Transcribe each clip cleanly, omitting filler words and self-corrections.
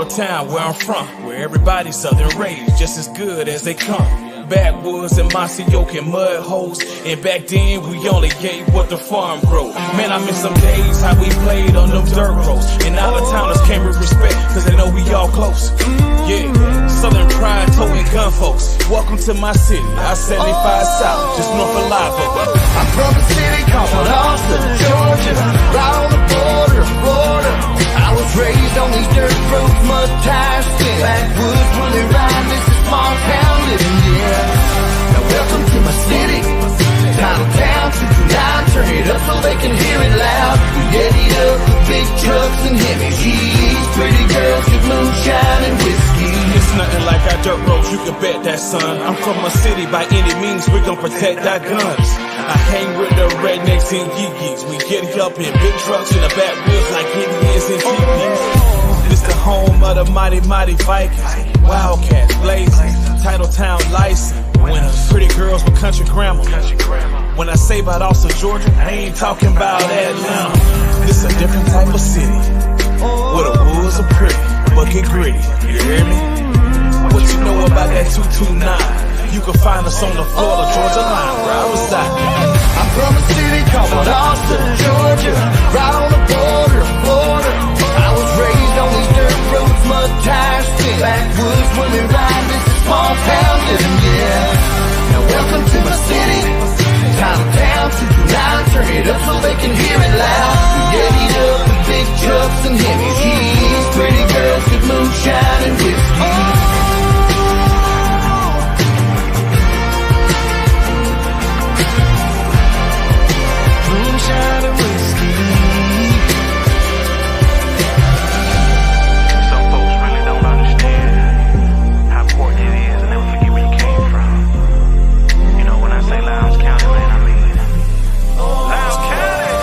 town where I'm from, where everybody's southern raised, just as good as they come. Backwoods and Monseoke and mud holes, and back then we only ate what the farm grow. Man, I miss some days how we played on them dirt roads, and out of towners came with respect, cause they know we all close. Yeah, southern pride, towing gun folks. Welcome to my city, I-75 South, just north of Live Oak. I'm from a city called Austin, Georgia, right on the border of Florida. I was raised on these dirt roads, mud tires, skin. Backwoods, woolly ride, this is small town living, yeah. Now welcome to my city, title town, 229, turn it up so they can hear it loud. We get it up with big trucks and heavy G's, pretty girls with moonshine and whiskey. It's nothing like our dirt roads, you can bet that, son. I'm from a city, by any means, we gon' protect our guns. I hang with the rednecks and yee-yees. We get up in big trucks in the backwoods like Indians and teepees. This the home of the mighty, mighty Vikings. Wildcats, blazing, title town license. Winners, pretty girls with country grammar. When I say about Austin, Georgia, I ain't talking about Atlanta. This a different type of city, where the woods are pretty, but get gritty. You hear me? What you know about that 229? You can find us on the Florida, Georgia line, where I reside. I'm from a city called Austin, Georgia, right on the border of Florida. I was raised on these dirt roads, mud tires, skin. Backwoods, women ride, this is small town living, yeah. Now welcome to my city, title town, 229, turn it up so they can hear it loud. We get it up with big trucks and heavy G's, pretty girls with moonshine and whiskey. Moonshine and whiskey. Some folks really don't understand how important it is and never forget where you came from. You know, when I say Lowndes County, man, I mean Lowndes County.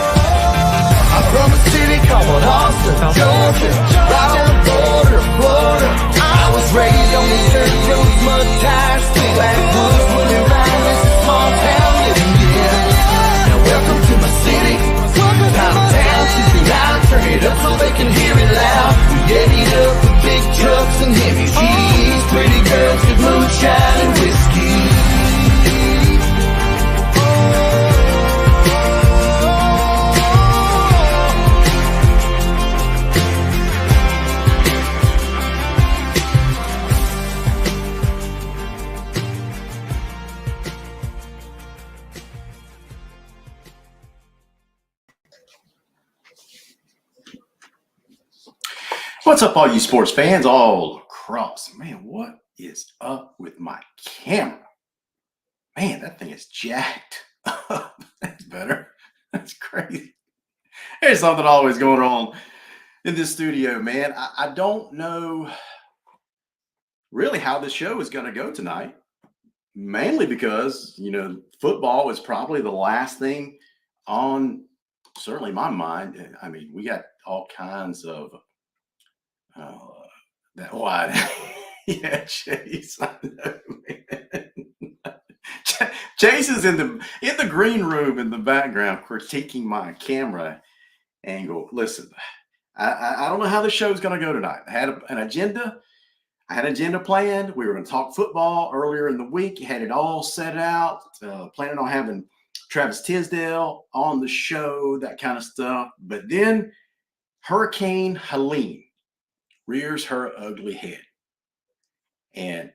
I'm from a city called Austin, Georgia, right on the border of Florida. I was raised on these dirt roads, mud tires, skin. Backwoods, woolly ride, this is small town living, yeah. Now welcome to my city, title town, 229, turn it up so they can hear it loud. We get it up with big trucks and heavy G's, pretty girls with moonshine and whiskey. What's up, all you sports fans all across? Man, what is up with my camera? Man, that thing is jacked up. That's better. That's crazy. There's something always going on in this studio, man. I don't know really how this show is going to go tonight, mainly because, you know, football is probably the last thing on certainly my mind. I mean, we got all kinds of that wide. Yeah, Chase. I know, man. Chase is in the green room in the background critiquing my camera angle. Listen, I don't know how the show's going to go tonight. I had an agenda. I had an agenda planned. We were going to talk football earlier in the week. Had it all set out. Planning on having Travis Tisdale on the show, that kind of stuff. But then Hurricane Helene rears her ugly head. And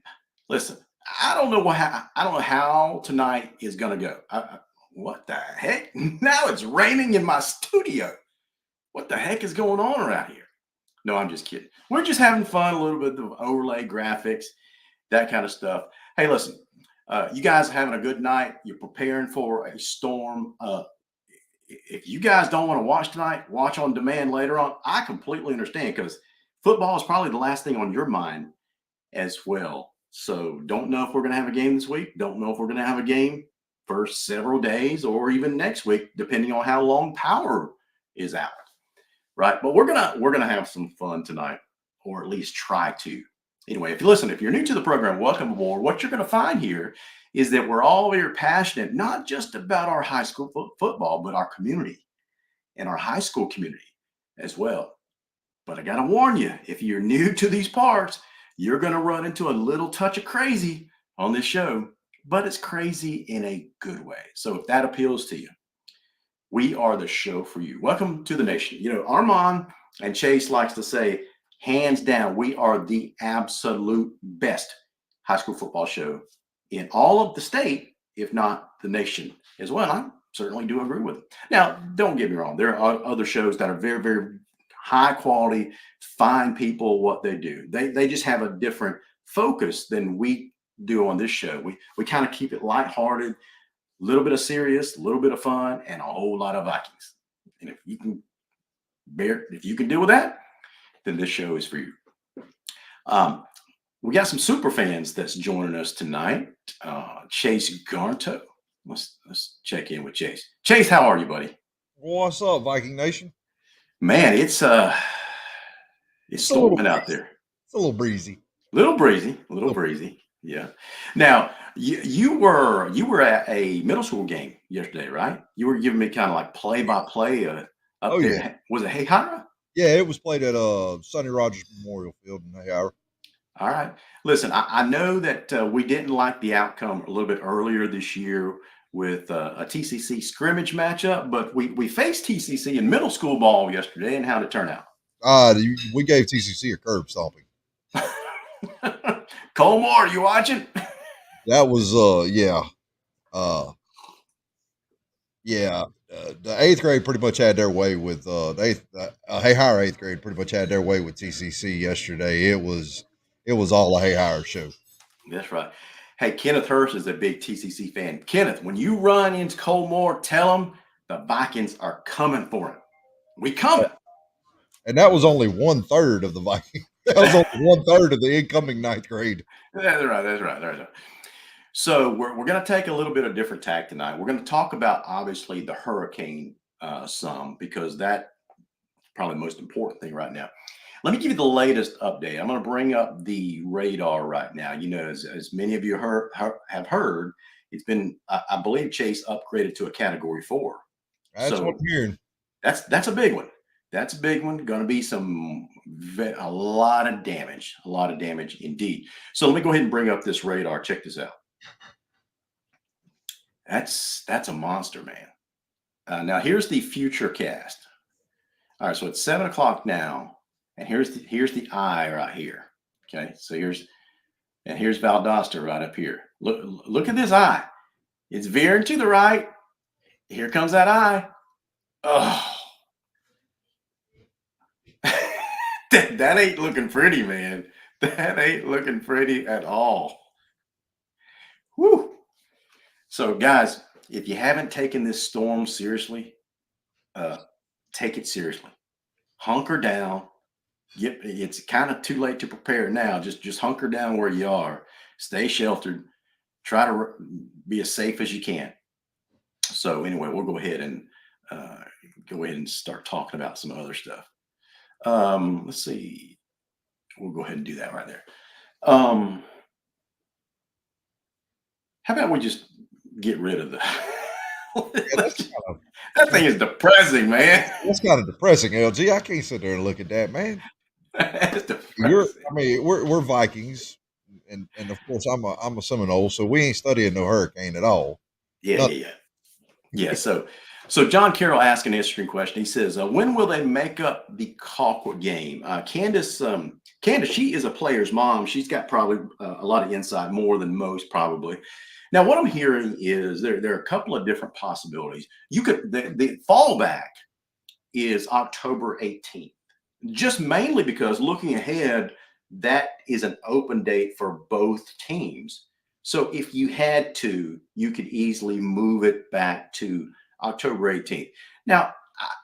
listen, I don't know how tonight is going to go. What the heck? Now it's raining in my studio. What the heck is going on around here? No, I'm just kidding. We're just having fun, a little bit of overlay graphics, that kind of stuff. Hey, listen, you guys are having a good night. You're preparing for a storm. If you guys don't want to watch tonight, watch on demand later on. I completely understand, because football is probably the last thing on your mind as well. So don't know if we're going to have a game this week. Don't know if we're going to have a game for several days or even next week, depending on how long power is out. Right? But we're gonna have some fun tonight, or at least try to. Anyway, if you're new to the program, welcome aboard. What you're going to find here is that we're all very passionate, not just about our high school football, but our community and our high school community as well. But I got to warn you, if you're new to these parts, you're going to run into a little touch of crazy on this show, but it's crazy in a good way. So if that appeals to you, we are the show for you. Welcome to the nation. You know, Armand and Chase likes to say, hands down, we are the absolute best high school football show in all of the state, if not the nation as well. I certainly do agree with it. Now, don't get me wrong. There are other shows that are very, very high quality, fine people, what they do. They just have a different focus than we do on this show. We kind of keep it lighthearted, a little bit of serious, a little bit of fun, and a whole lot of Vikings. And if you can deal with that, then this show is for you. We got some super fans that's joining us tonight. Chase Garnto. Let's check in with Chase. Chase, how are you, buddy? What's up, Viking Nation? Man, it's storming out there. It's a little breezy. Little breezy. Yeah. Now, you were at a middle school game yesterday, right? You were giving me kind of like play-by-play up there. Yeah. Was it Hayhira? Yeah, it was played at Sonny Rogers Memorial Field in Hayhira. All right. Listen, I know that we didn't like the outcome a little bit earlier this year with a TCC scrimmage matchup, but we faced TCC in middle school ball yesterday, and how did it turn out? We gave TCC a curb stomping. Colmore, are you watching? That was the eighth grade pretty much had their way with Hayhire eighth grade pretty much had their way with TCC yesterday. It was all a Hayhire show. That's right. Hey, Kenneth Hurst is a big TCC fan. Kenneth, when you run into Colmore, tell them the Vikings are coming for him. We coming. And that was only 1/3 of the Vikings. That was only 1/3 of the incoming ninth grade. That's right. So we're going to take a little bit of different tack tonight. We're going to talk about, obviously, the hurricane some, because that's probably the most important thing right now. Let me give you the latest update. I'm going to bring up the radar right now. You know, as many of you have heard, it's been, I believe, Chase upgraded to a Category 4. That's what I'm hearing. That's a big one. That's a big one. Going to be a lot of damage indeed. So let me go ahead and bring up this radar. Check this out. That's a monster, man. Now here's the future cast. All right, so it's 7 o'clock now. And here's the eye right here. Okay, so here's Valdosta right up here. Look at this eye. It's veering to the right. Here comes that eye. Oh, that ain't looking pretty, man. That ain't looking pretty at all. Whew. So, guys, if you haven't taken this storm seriously, take it seriously. Hunker down. It's kind of too late to prepare now. Just hunker down where you are. Stay sheltered. Try to be as safe as you can. So anyway, we'll go ahead and start talking about some other stuff. Let's see. We'll go ahead and do that right there. How about we just get rid of the that thing is depressing, man. That's kind of depressing, LG. I can't sit there and look at that, man. That's depressing. We're Vikings, and of course I'm a Seminole, so we ain't studying no hurricane at all. Yeah. So John Carroll asked an interesting question. He says, when will they make up the Colquitt game? Candace, she is a player's mom. She's got probably a lot of insight, more than most probably. Now, what I'm hearing is there are a couple of different possibilities. The fallback is October 18th, just mainly because looking ahead, that is an open date for both teams. So if you had to, you could easily move it back to October 18th. Now,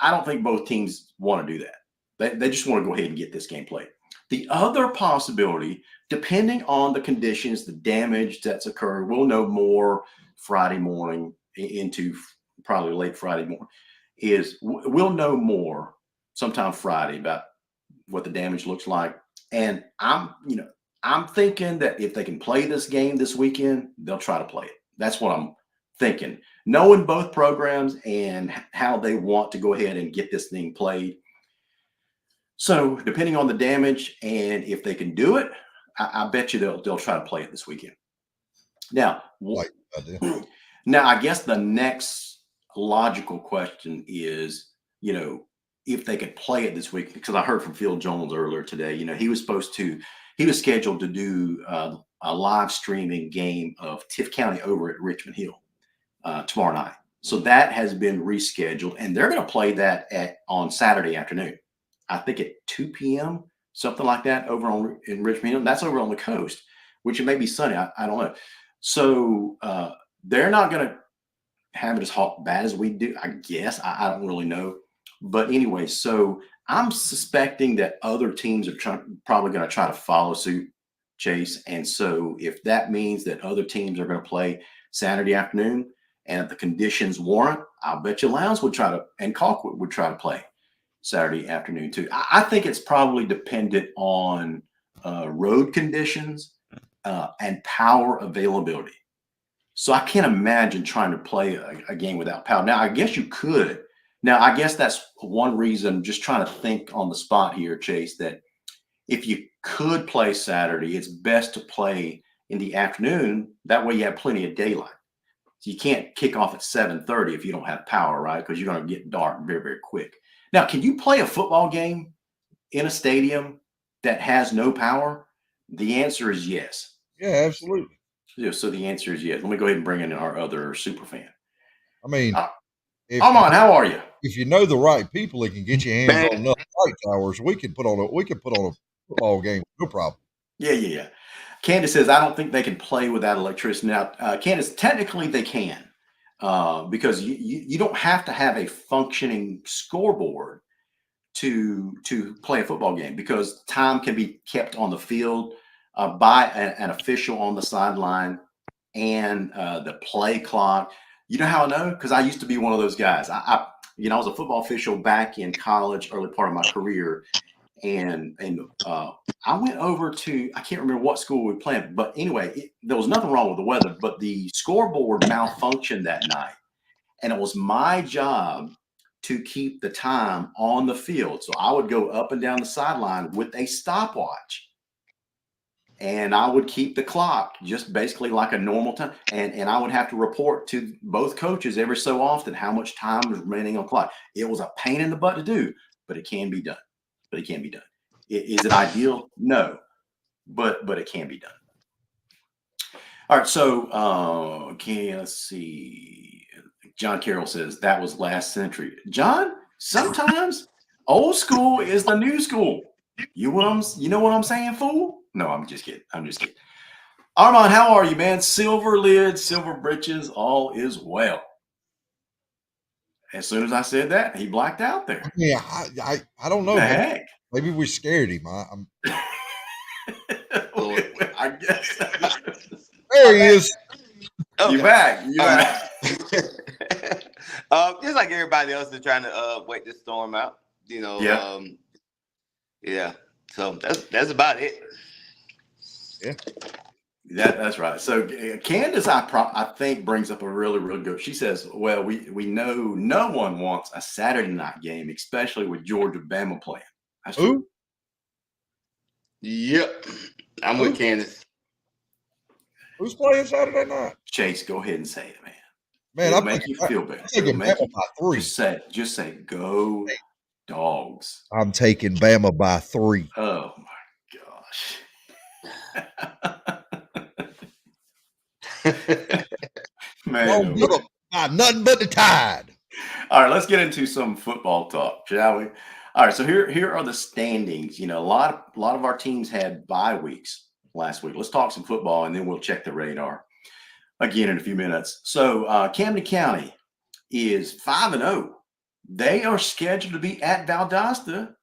I don't think both teams want to do that. They just want to go ahead and get this game played. The other possibility, depending on the conditions, the damage that's occurred, we'll know more Friday morning into probably late Friday morning, is we'll know more sometime Friday about what the damage looks like. And I'm thinking that if they can play this game this weekend, they'll try to play it. That's what I'm thinking. Knowing both programs and how they want to go ahead and get this thing played, So depending on the damage and if they can do it, I bet you they'll try to play it this weekend. Now, Like idea. now I guess the next logical question is, if they could play it this week, because I heard from Phil Jones earlier today. He was scheduled to do a live streaming game of Tiff County over at Richmond Hill tomorrow night. So that has been rescheduled, and they're going to play that on Saturday afternoon. I think at 2 p.m., something like that, over in Richmond Hill. That's over on the coast, which it may be sunny. I don't know. So they're not going to have it as bad as we do, I guess. I don't really know. But anyway, so I'm suspecting that other teams are probably going to try to follow suit, Chase. And so if that means that other teams are going to play Saturday afternoon, and if the conditions warrant, I'll bet you Lowndes would try to, and Colquitt would try to play Saturday afternoon too. I think it's probably dependent on road conditions and power availability. So I can't imagine trying to play a game without power. Now, I guess you could. Now, I guess that's one reason, just trying to think on the spot here, Chase, that if you could play Saturday, it's best to play in the afternoon. That way you have plenty of daylight. So you can't kick off at 7:30 if you don't have power, right? Because you're going to get dark very, very quick. Now, can you play a football game in a stadium that has no power? The answer is yes. Yeah, absolutely. Yeah, so the answer is yes. Let me go ahead and bring in our other super fan. I mean, Armand, how are you? If you know the right people, it can get your hands on enough light towers. We can put on a football game, no problem. Yeah. Candace says, I don't think they can play without electricity. Now, Candace, technically they can, because you don't have to have a functioning scoreboard to play a football game, because time can be kept on the field by an official on the sideline, and the play clock. You know how I know? Because I used to be one of those guys. I was a football official back in college, early part of my career, and I went over to, I can't remember what school we played, but anyway, there was nothing wrong with the weather, but the scoreboard malfunctioned that night, and it was my job to keep the time on the field. So I would go up and down the sideline with a stopwatch, and I would keep the clock just basically like a normal time. And I would have to report to both coaches every so often how much time was remaining on the clock. It was a pain in the butt to do, but it can be done. Is it ideal? No, but it can be done. All right, so let's see. John Carroll says that was last century. John, sometimes old school is the new school. You know what I'm saying, fool? No, I'm just kidding. Armand, how are you, man? Silver lid, silver britches, all is well. As soon as I said that, he blacked out there. Yeah, I don't know. The heck? Maybe we scared him. I guess. There he is. Okay. You back. Just like everybody else is trying to wait this storm out. Yeah. Yeah. So that's about it. Yeah. That's right. So Candace, I think, brings up a really, really good. She says, well, we know no one wants a Saturday night game, especially with Georgia Bama playing. That's true. Who? Yep. I'm with Candace. Who's playing Saturday night? Chase, go ahead and say it, man. Man, It'll make you feel better. I'm taking Bama by 3. Just say go Dogs. I'm taking Bama by 3. Oh my gosh. Man. Nothing but the Tide. All right, let's get into some football talk, shall we? All right, so here are the standings. A lot of our teams had bye weeks last week. Let's talk some football, and then we'll check the radar again in a few minutes. So Camden County is 5-0. They are scheduled to be at Valdosta.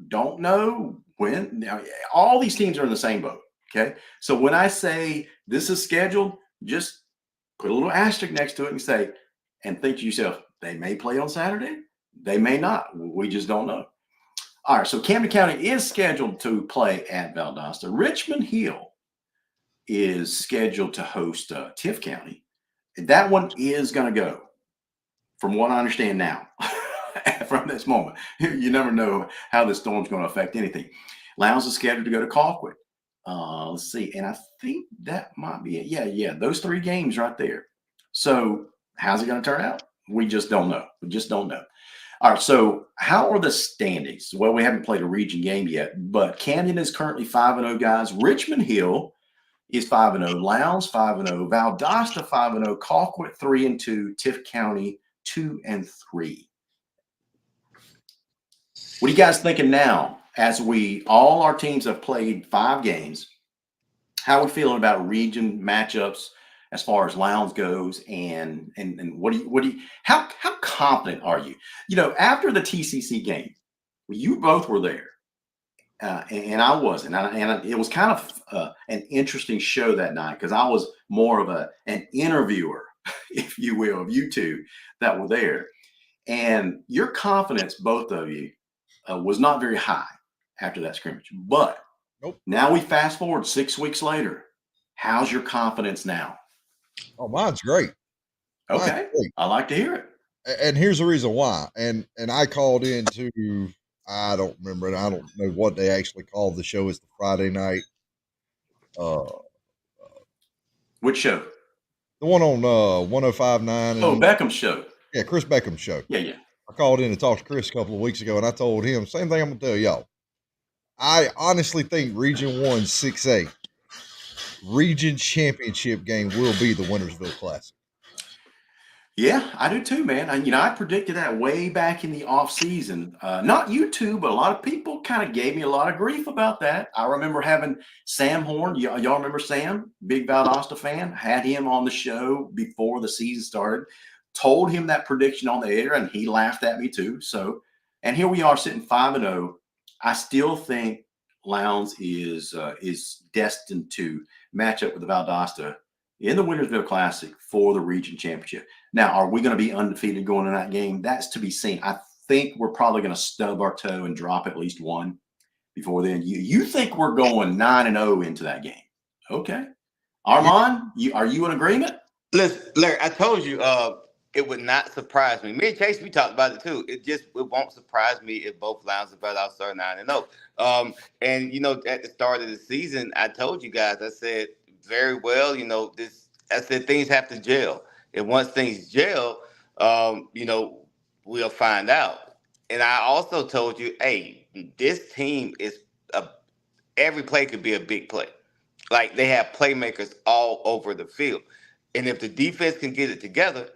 Don't know when. Now, all these teams are in the same boat. Okay, so when I say this is scheduled, just put a little asterisk next to it and say, and think to yourself, they may play on Saturday, they may not. We just don't know. All right, so Camden County is scheduled to play at Valdosta. Richmond Hill is scheduled to host Tiff County. That one is going to go, from what I understand now. from this moment. You never know how the storm's going to affect anything. Lowndes is scheduled to go to Colquitt. Let's see, and I think that might be it. Yeah, those 3 games right there. So how's it going to turn out? We just don't know. We just don't know. All right, so how are the standings? Well, we haven't played a region game yet, but Camden is currently 5-0, guys. Richmond Hill is 5-0, Lowndes 5-0, Valdosta 5-0, Colquitt 3-2, Tift County 2-3. What are you guys thinking now? As all our teams have played 5 games, how are we feeling about region matchups as far as Lowndes goes, and what do you how confident are you? You know, after the TCC game, you both were there, and I wasn't, and it was kind of an interesting show that night because I was more of an interviewer, if you will, of you two that were there, and your confidence, both of you, was not very high after that scrimmage. But Nope. now we fast forward 6 weeks later. How's your confidence now? Oh, mine's great. Okay, I like to hear it. And here's the reason why. And I called into, I don't remember, and I don't know what they actually called the show. It's the Friday night. Which show? The one on 105.9. Oh, Beckham's show. Yeah, Chris Beckham's show. Yeah. I called in to talk to Chris a couple of weeks ago, and I told him, same thing I'm going to tell y'all. I honestly think Region 1 6A region championship game will be the Wintersville Classic. Yeah, I do too, man. I predicted that way back in the off season. Not you two, but a lot of people kind of gave me a lot of grief about that. I remember having Sam Horn. Y'all remember Sam? Big Valdosta fan. Had him on the show before the season started. Told him that prediction on the air, and he laughed at me too. So, and here we are sitting 5-0. I still think Lowndes is destined to match up with the Valdosta in the Wintersville Classic for the region championship. Now, are we going to be undefeated going in that game? That's to be seen. I think we're probably going to stub our toe and drop at least one before then. You think we're going 9-0 into that game? Okay, Armand, are you in agreement? Listen, Larry, I told you it would not surprise me. Me and Chase, we talked about it too. It won't surprise me if both Lowndes and Valdosta are 9-0. And at the start of the season, I told you guys, I said very well. I said things have to gel, and once things gel, we'll find out. And I also told you, hey, this team is every play could be a big play. Like, they have playmakers all over the field. And if the defense can get it together,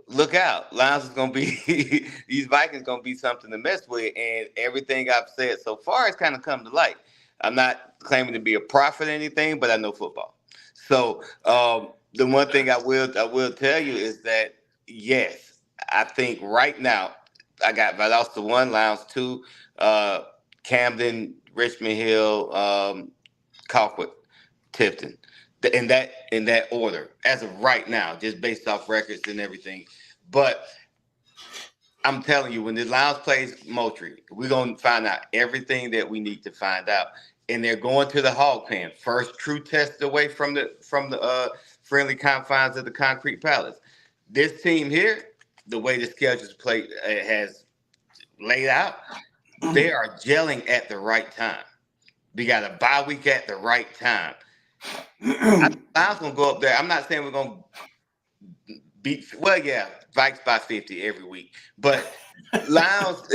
look out. Lowndes is going to be, these Vikings going to be something to mess with. And everything I've said so far has kind of come to light. I'm not claiming to be a prophet or anything, but I know football. So the one thing I will tell you is that, yes, I think right now I got Valdosta 1, Lowndes 2, Camden, Richmond Hill, Colquitt, Tifton. In that order as of right now, just based off records and everything. But I'm telling you, when the Lowndes plays Moultrie, we're gonna find out everything that we need to find out. And they're going to the hog pen, first true test away from the friendly confines of the Concrete Palace. This team here, the way the schedule's played has laid out, they are gelling at the right time. We got a bye week at the right time. Lowndes gonna go up there. I'm not saying we're gonna beat. Well, yeah, Vikes by 50 every week, but Lowndes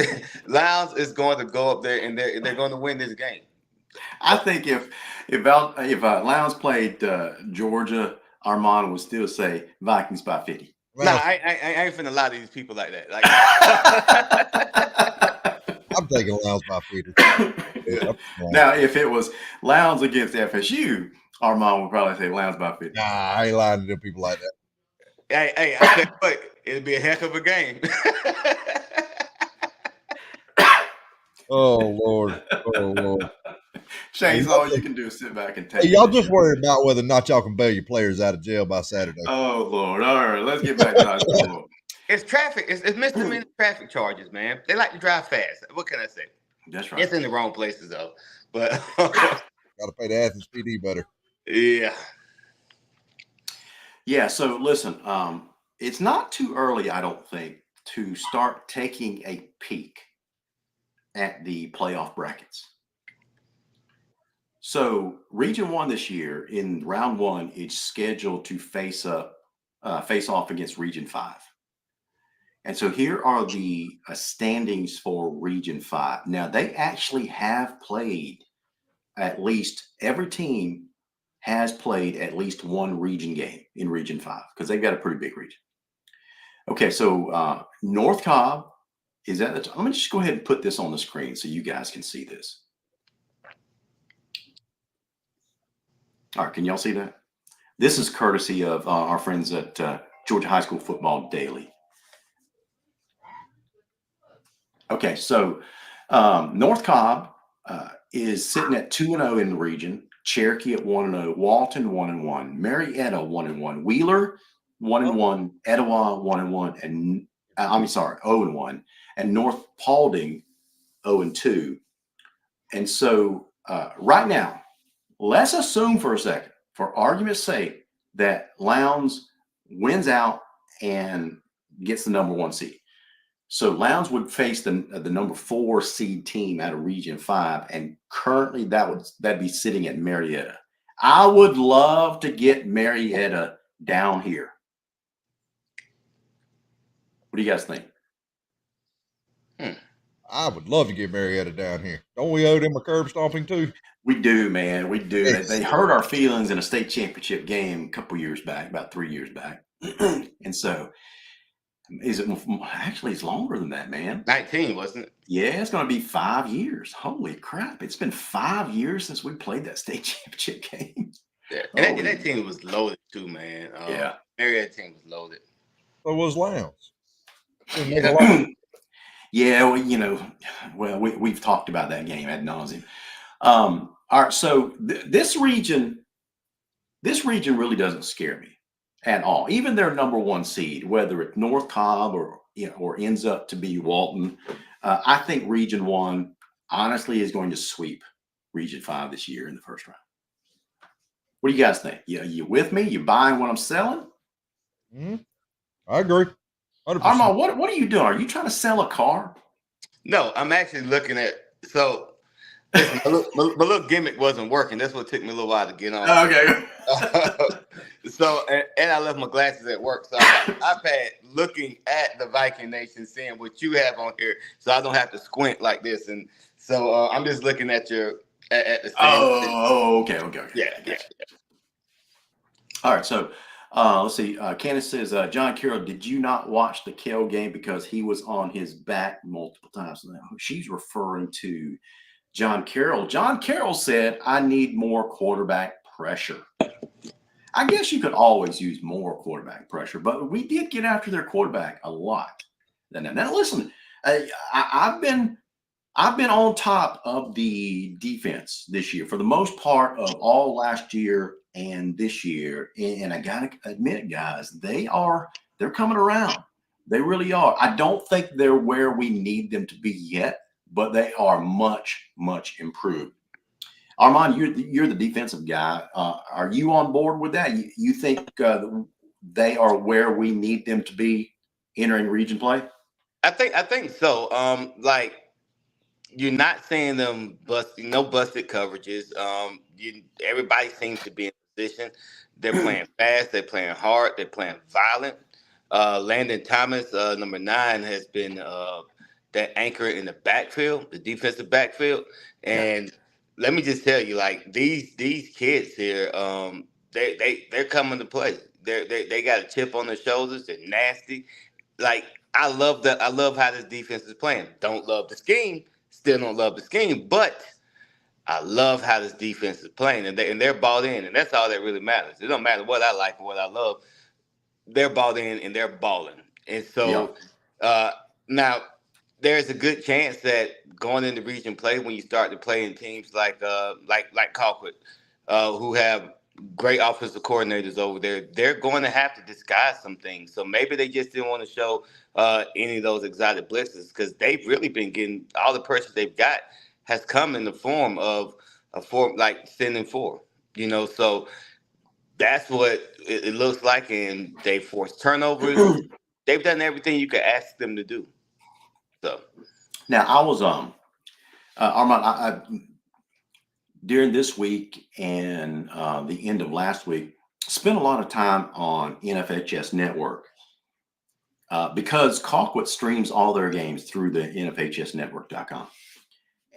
is going to go up there and they're going to win this game. I think if Lowndes played Georgia, Armand would still say Vikings by 50. Well, no, I ain't finna lie to these people like that. Like, I'm taking Lowndes by 50. Yeah. Now, if it was Lowndes against FSU, Armand would probably say Lowndes by 50. Nah, I ain't lying to them people like that. Hey, I tell you what, it'll be a heck of a game. Oh Lord. Chase, all you can do is sit back and take it. Y'all just worry about whether or not y'all can bail your players out of jail by Saturday. Oh Lord. All right, let's get back to high school. It's traffic. It's misdemeanor traffic charges, man. They like to drive fast. What can I say? That's right. It's in the wrong places though. But gotta pay the Athens PD better. Yeah. Yeah, so listen, it's not too early, I don't think, to start taking a peek at the playoff brackets. So Region One this year in round one, it's scheduled to face off against Region Five. And so here are the standings for Region Five. Now they actually have played at least every team has played at least one region game in Region Five because they've got a pretty big region. Okay, so North Cobb is at the top. Let me just go ahead and put this on the screen so you guys can see this. All right, can y'all see that? This is courtesy of our friends at Georgia High School Football Daily. Okay, so North Cobb is sitting at 2-0 in the region. Cherokee at 1-0, Walton 1-1, Marietta 1-1, Wheeler 1-1, Etowah 1-1, and 0-1, and North Paulding 0-2. And so right now, let's assume for a second, for argument's sake, that Lowndes wins out and gets the number 1 seed. So Lowndes would face the number 4 seed team out of Region 5, and currently that'd be sitting at Marietta. I would love to get Marietta down here. What do you guys think? I would love to get Marietta down here. Don't we owe them a curb stomping too? We do, man. We do. Yes. They hurt our feelings in a state championship game a couple years back, about 3 years back. And so is it actually it's longer than that, man? 19, wasn't it? Yeah, it's going to be 5 years. Holy crap. It's been 5 years since we played that state championship game. Yeah. And that team was loaded too, man. Yeah. Marietta team was loaded. So was Lowndes. Yeah, well, we've talked about that game ad nauseum. All right, so this region really doesn't scare me at all. Even their number 1 seed, whether it's North Cobb or ends up to be Walton, I think Region 1 honestly is going to sweep Region 5 this year in the first round. What do you guys think? You with me? You buying what I'm selling? I agree. 100%. Armand, what are you doing? Are you trying to sell a car? No, I'm actually looking at my little gimmick wasn't working. That's what took me a little while to get on. Okay. So I left my glasses at work, so I got an iPad looking at the Viking Nation, seeing what you have on here, so I don't have to squint like this. And so I'm just looking at the stand. Okay. Yeah. All right, so let's see. Candace says, John Carroll, did you not watch the Kell game because he was on his back multiple times? Now, she's referring to John Carroll. John Carroll said, I need more quarterback pressure. I guess you could always use more quarterback pressure, but we did get after their quarterback a lot. Now listen, I've been on top of the defense this year for the most part of all last year and this year. And I gotta admit, guys, they're coming around. They really are. I don't think they're where we need them to be yet, but they are much, much improved. Armand, you're the defensive guy. Are you on board with that? You think they are where we need them to be entering region play? I think so. You're not seeing them busted coverages. Everybody seems to be in position. They're playing fast. They're playing hard. They're playing violent. Landon Thomas, number 9, has been that anchor in the backfield, the defensive backfield. And let me just tell you, like these kids here, they're coming to play. They got a chip on their shoulders. They're nasty. Like I love how this defense is playing. Don't love the scheme. Still don't love the scheme, but I love how this defense is playing, and they're bought in, and that's all that really matters. It don't matter what I like or what I love. They're bought in and they're balling. And so now there's a good chance that going into region play, when you start to play in teams like Colquitt, who have great offensive coordinators over there, they're going to have to disguise some things. So maybe they just didn't want to show any of those exotic blitzes, because they've really been getting all the pressure they've got has come in the form of like sending 4. So that's what it looks like, and they force turnovers. they've done everything you could ask them to do. So Now I was Armand, during this week and the end of last week, spent a lot of time on NFHS Network because Colquitt streams all their games through the NFHSnetwork.com.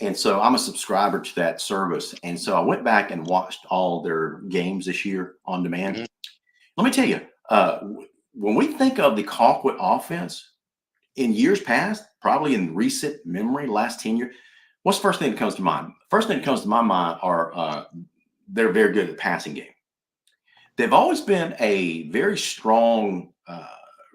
And so I'm a subscriber to that service. And so I went back and watched all their games this year on demand. Mhm. Let me tell you, when we think of the Colquitt offense in years past, probably in recent memory, last 10 years, what's the first thing that comes to mind? First thing that comes to my mind are they're very good at the passing game. They've always been a very strong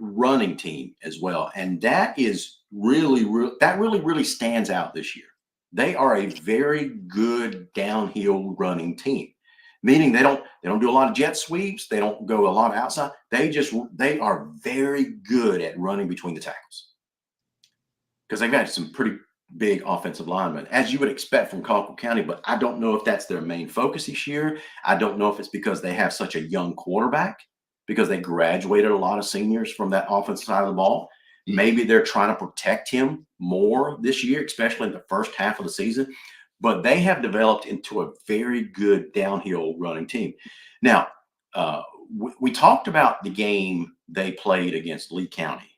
running team as well, and that is really stands out this year. They are a very good downhill running team, meaning they don't do a lot of jet sweeps. They don't go a lot outside. They are very good at running between the tackles because they've got some pretty big offensive linemen, as you would expect from Colquitt County. But I don't know if that's their main focus this year. I don't know if it's because they have such a young quarterback, because they graduated a lot of seniors from that offensive side of the ball. Maybe they're trying to protect him more this year, especially in the first half of the season. But they have developed into a very good downhill running team. Now, we talked about the game they played against Lee County,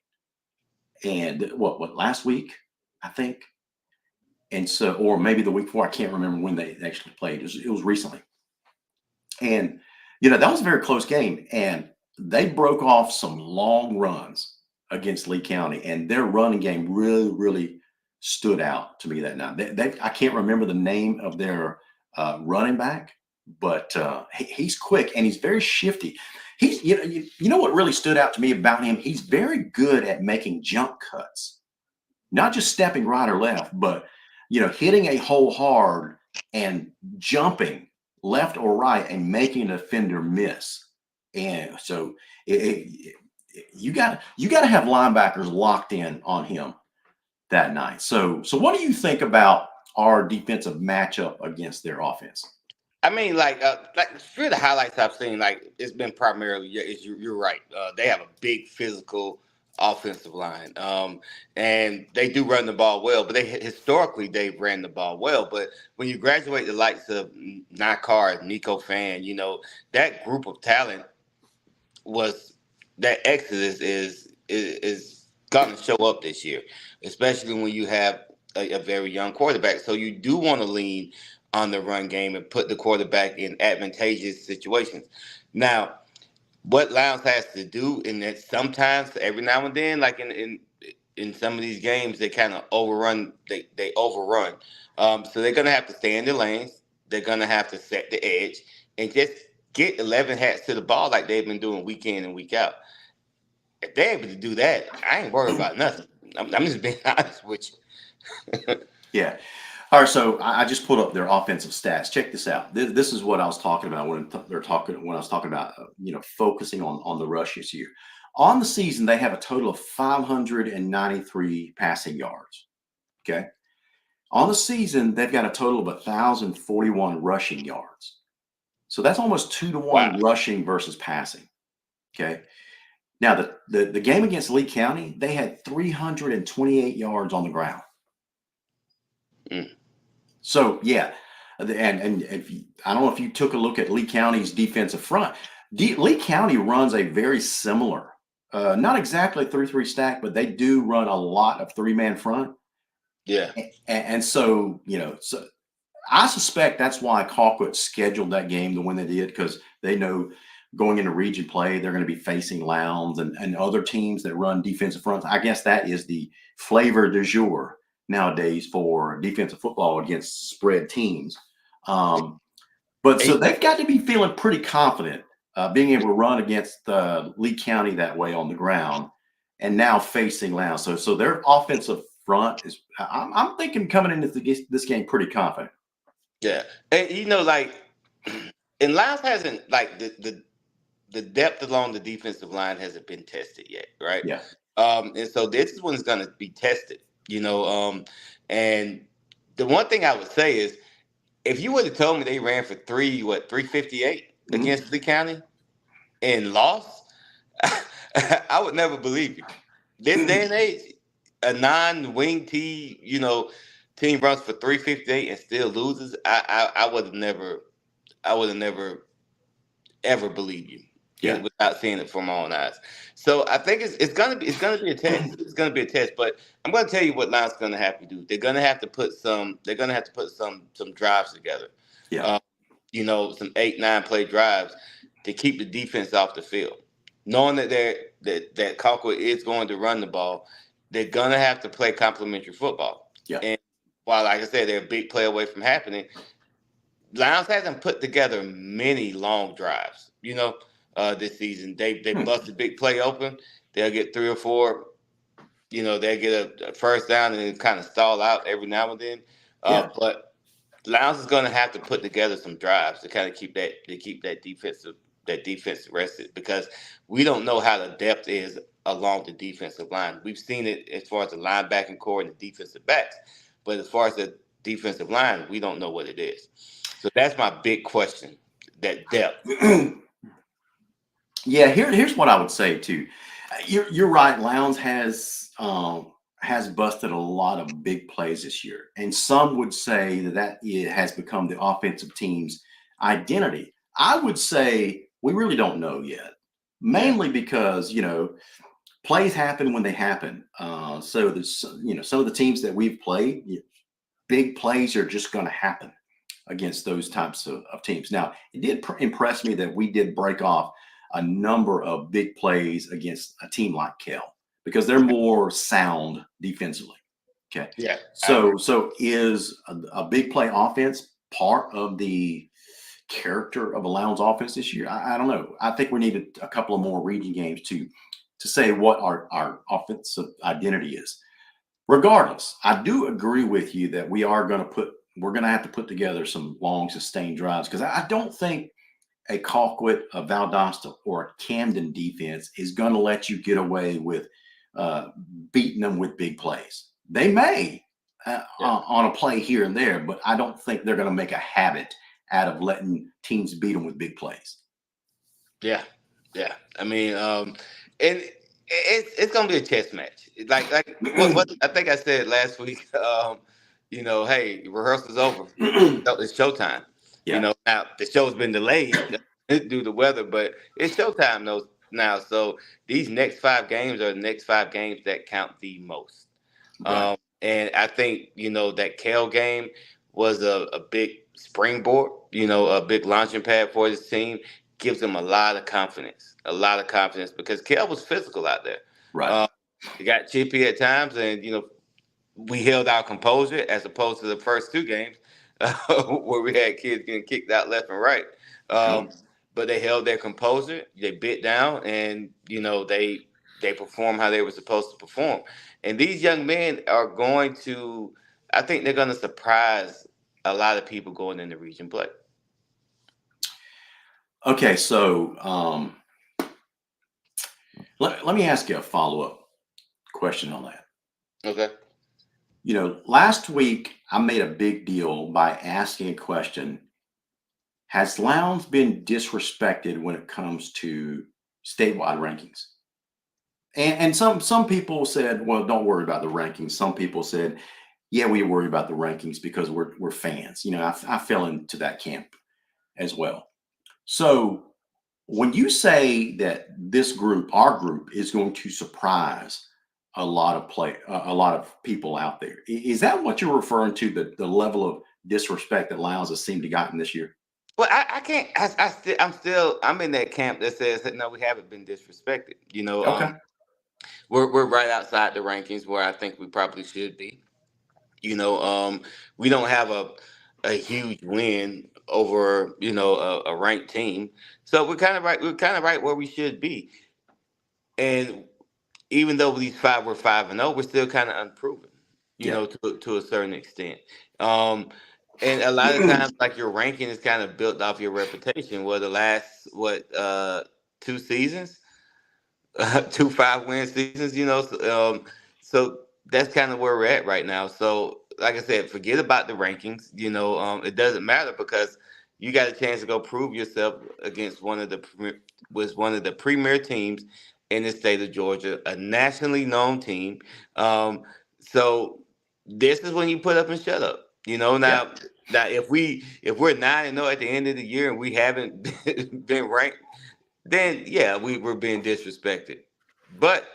and what last week, I think. And so, or maybe the week before, I can't remember when they actually played. It was recently. And, that was a very close game. And they broke off some long runs against Lee County. And their running game really, really stood out to me that night. I can't remember the name of their running back, but he's quick and he's very shifty. He's, you know what really stood out to me about him? He's very good at making jump cuts, not just stepping right or left, but hitting a hole hard and jumping left or right and making an offender miss. And so you got to have linebackers locked in on him that night. So what do you think about our defensive matchup against their offense? I mean, like for the highlights I've seen, like it's been primarily, yeah, you're right. They have a big physical offensive line, and they do run the ball well. But historically they've ran the ball well. But when you graduate the likes of Nakar, Nico Fan, that group of talent was that exodus is going to show up this year, especially when you have a very young quarterback. So you do want to lean on the run game and put the quarterback in advantageous situations. Now, what Lowndes has to do, and that sometimes, every now and then, like in some of these games, they kind of overrun. They overrun. So they're gonna have to stay in their lanes. They're gonna have to set the edge and just get 11 hats to the ball like they've been doing week in and week out. If they're able to do that, I ain't worried about nothing. I'm just being honest with you. Yeah. All right, so I just pulled up their offensive stats. Check this out. This is what I was talking about when I was talking about focusing on the rush this year. On the season, they have a total of 593 passing yards. Okay. On the season, they've got a total of 1,041 rushing yards. So that's almost 2-to-1 Wow. rushing versus passing. Okay. Now the game against Lee County, they had 328 yards on the ground. Mm. So yeah, and if I don't know if you took a look at Lee County's defensive front. Lee County runs a very similar, not exactly 3-3 stack, but they do run a lot of 3-man front. Yeah. And so so I suspect that's why Colquitt scheduled that game the way they did, because they know going into region play they're going to be facing Lowndes and other teams that run defensive fronts. I guess that is the flavor du jour nowadays for defensive football against spread teams. But so they've got to be feeling pretty confident being able to run against Lee County that way on the ground, and now facing Lowndes. So their offensive front is, I'm thinking, coming into this game pretty confident. Yeah, and like, and Lowndes hasn't, like, the depth along the defensive line hasn't been tested yet, right? Yeah. And so this one's going to be tested, and the one thing I would say is, if you would have told me they ran for 358 against Lee County and lost, I would never believe you. This day and age, a non-wing team runs for 358 and still loses. I would have never, I would have never ever believed you Yeah. without seeing it from my own eyes. So I think it's gonna be a test. It's gonna be a test. But I'm gonna tell you what Lions gonna have to do. They're gonna have to put some drives together. Yeah. Uh, some 8, 9 play drives to keep the defense off the field. Knowing that Colquitt is going to run the ball, they're gonna have to play complementary football. Yeah. And while, like I said, they're a big play away from happening, Lions hasn't put together many long drives. This season they bust a big play open. They'll get 3 or 4. They'll get a first down and then kind of stall out every now and then. Yeah. But Lions is going to have to put together some drives to kind of keep that defensive rested, because we don't know how the depth is along the defensive line. We've seen it as far as the linebacking core and the defensive backs, but as far as the defensive line, we don't know what it is. So that's my big question, that depth. Yeah, here's what I would say too. You're right. Lowndes has busted a lot of big plays this year, and some would say that it has become the offensive team's identity. I would say we really don't know yet, mainly because plays happen when they happen. So there's some of the teams that we've played, big plays are just going to happen against those types of teams. Now, it did impress me that we did break off a number of big plays against a team like Cal, because they're more sound defensively. Okay. Yeah. So is a big play offense part of the character of a Lowndes offense this year? I don't know. I think we need a couple of more region games to say what our offensive identity is. Regardless, I do agree with you that we're going to have to put together some long, sustained drives, because I don't think a Colquitt, a Valdosta, or a Camden defense is going to let you get away with beating them with big plays. They may on a play here and there, but I don't think they're going to make a habit out of letting teams beat them with big plays. Yeah. I mean, and it's going to be a chess match. Like what I think I said last week. Hey, rehearsal's over. It's showtime. Yeah. Now the show's been delayed due to weather, but it's showtime now. So these next 5 games are the next 5 games that count the most. Right. And I think that Cal game was a big springboard. A big launching pad for this team. Gives them a lot of confidence, because Cal was physical out there. Right. They got chippy at times, and we held our composure, as opposed to the first 2 games where we had kids getting kicked out left and right. But they held their composure. They bit down, and they performed how they were supposed to perform. And these young men are I think they're going to surprise a lot of people going into region play. Okay, so let me ask you a follow-up question on that. Okay. Last week I made a big deal by asking a question: has Lowndes been disrespected when it comes to statewide rankings? And some people said, well, don't worry about the rankings. Some people said, yeah, we worry about the rankings because we're fans. I fell into that camp as well. So when you say that our group, is going to surprise a lot of people out there, is that what you're referring to? The level of disrespect that Lowndes has seemed to gotten this year? Well, I can't. I'm in that camp that says that no, we haven't been disrespected. Okay. We're right outside the rankings where I think we probably should be. We don't have a huge win over a ranked team, so we're kind of right. We're kind of right where we should be. And even though we're 5-0, we're still kind of unproven. To a certain extent. And a lot of times, like, your ranking is kind of built off your reputation. Well, the last 2 seasons, 2 5-win seasons. So that's kind of where we're at right now. So, like I said, forget about the rankings. It doesn't matter, because you got a chance to go prove yourself against one of the premier teams in the state of Georgia, a nationally known team. So this is when you put up and shut up. Yeah. Now if we're 9-0 at the end of the year and we haven't been ranked, then yeah, we're being disrespected. But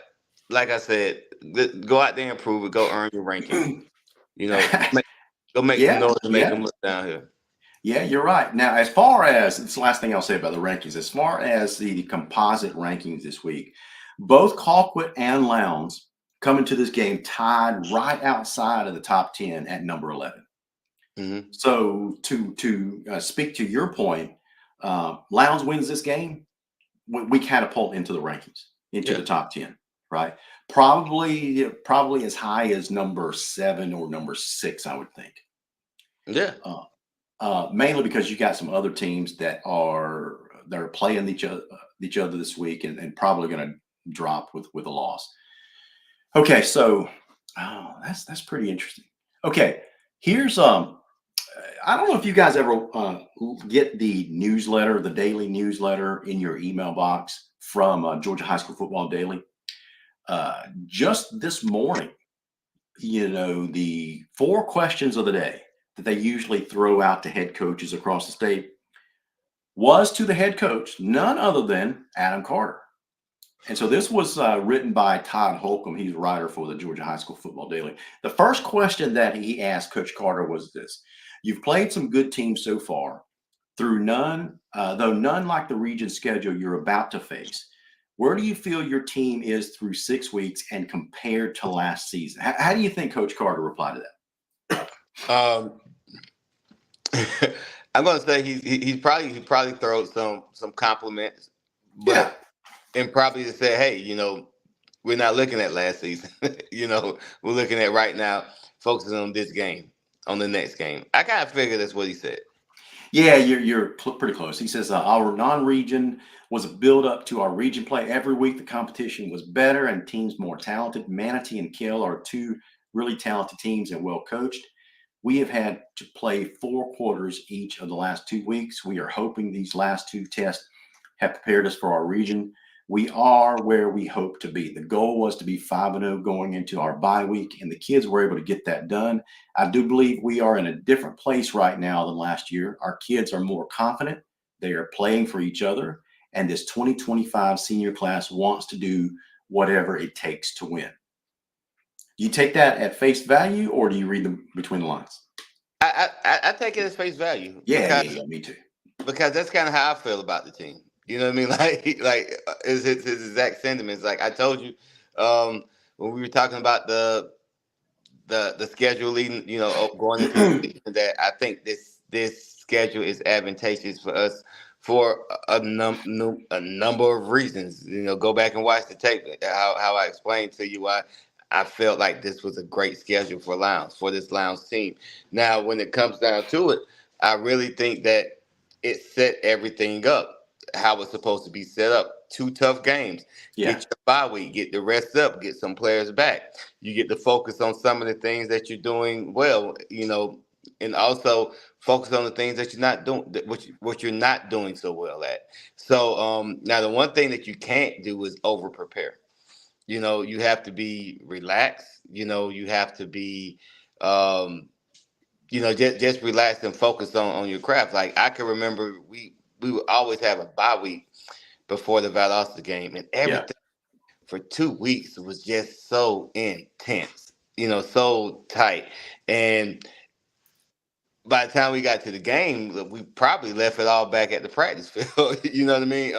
like I said, go out there and prove it. Go earn your ranking. Go make some Yeah, noise and make yeah, them look down here. yeah, you're right. Now, as far as it's the last thing I'll say about the rankings, as far as the composite rankings this week, both Colquitt and Lowndes come into this game tied right outside of the top 10 at number 11. Hmm. So to speak to your point, Lowndes wins this game, we catapult into the rankings, into Yeah, the top 10, right? Probably as high as number 7 or number 6, I would think. yeah, Uh, mainly because you got some other teams that are playing each other this week and probably going to drop with a loss. Okay, so that's pretty interesting. Okay, here's I don't know if you guys ever get the newsletter, the daily newsletter in your email box from Georgia High School Football Daily. Just this morning, the 4 questions of the day that they usually throw out to head coaches across the state was to the head coach, none other than Adam Carter. And so this was written by Todd Holcomb. He's a writer for the Georgia High School Football Daily. The first question that he asked Coach Carter was this: You've played some good teams so far, though none like the region schedule you're about to face. Where do you feel your team is through 6 weeks and compared to last season? How do you think Coach Carter replied to that? um, I'm gonna say he probably throw some compliments, Yeah. but and probably to say, hey, we're not looking at last season. We're looking at right now, focusing on this game, on the next game. I kind of figured that's what he said. Yeah, you're pretty close. He says our non-region was a build-up to our region play. Every week the competition was better and teams more talented. Manatee and Kill are 2 really talented teams and well coached. We have had to play 4 quarters each of the last 2 weeks. We are hoping these last 2 tests have prepared us for our region. We are where we hope to be. The goal was to be 5-0 going into our bye week, and the kids were able to get that done. I do believe we are in a different place right now than last year. Our kids are more confident. They are playing for each other, and this 2025 senior class wants to do whatever it takes to win. Do you take that at face value, or do you read them between the lines? I take it as face value Yeah, me too. because that's kind of how I feel about the team. You know what I mean? Like is his exact sentiments. Like I told you, when we were talking about the schedule leading, going into the season, that I think this schedule is advantageous for us for a number of reasons. Go back and watch the tape. How I explained to you why I felt like this was a great schedule for this Lowndes team. Now, when it comes down to it, I really think that it set everything up how it's supposed to be set up. 2 tough games. Yeah. Get your bye week, get the rest up, get some players back. You get to focus on some of the things that you're doing well, and also focus on the things that you're not doing, what you're not doing so well at. So now the one thing that you can't do is over prepare. You have to be relaxed. You have to be, just relax and focus on your craft. Like I can remember, we would always have a bye week before the Valdosta game, and Yeah. everything for 2 weeks was just so intense, so tight. And by the time we got to the game, we probably left it all back at the practice field. You know what I mean?